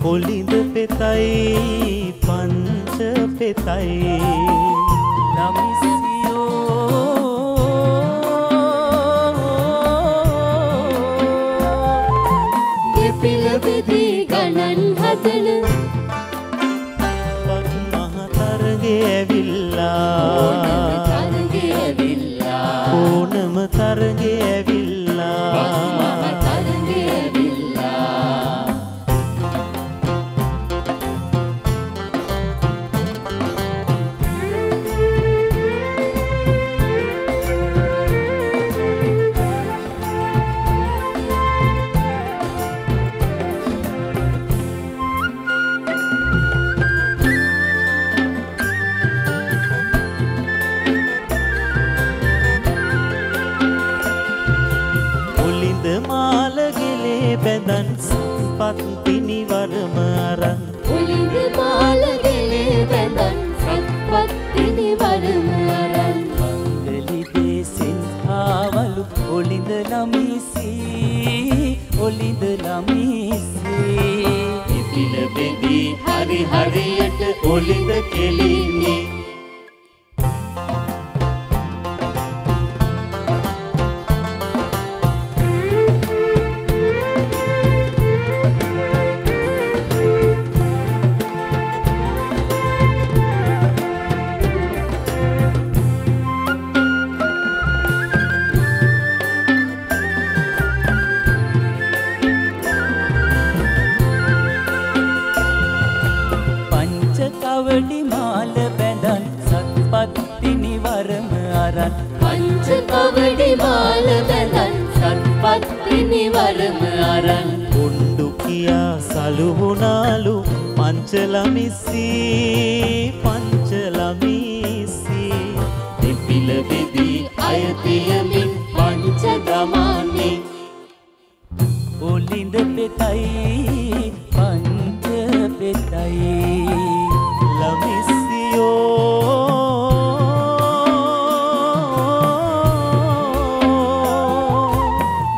කොළිඳ පෙතයි පංච පෙතයි දෙපිල බෙදී ගණන් හදන පක් මහ තරගේ ඇවිල්ලා ඕනම තරගේ ඇවිල්ලා මාලගෙලේ බැඳන් සපත් පිනිවරම අරන් ඔලිඳ මාලගෙලේ බැඳන් සපත් පිනිවරම අරන් මංගලි දේසින් ආවලු ඔලිඳ ළමිසී ඔලිඳ ළමිසී ඉතිල බෙදී හරි හරියට ඔලිඳ කෙලින්නේ කවඩි මාල බැඳන් සත්පත් පිනිවරම අරන් පංච කවඩි මාල බැඳන් සත්පත් පිනිවරම අරන් උණ්ඩු කියා සලුහුණාලු පංචලමිසී පංචලමිසී දෙපිල බෙදී අයතියමින් පංච ගමන්නේ ඔලිඳ පෙතයි පංච පෙතයි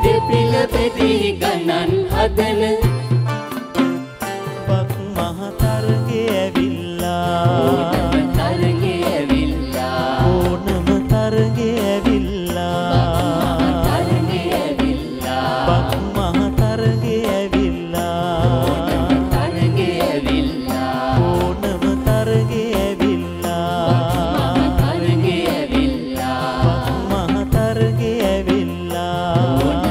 දෙපිල බෙදී ගණන් හදන පක් මහ තරගේ ඇවිල්ලා ඕනම තරගේ ඇවිල්ලා පක් මහ තරගේ ඇවිල්ලා ඕනම තරගේ ඇවිල්ලා පක් මහ තරගේ ඇවිල්ලා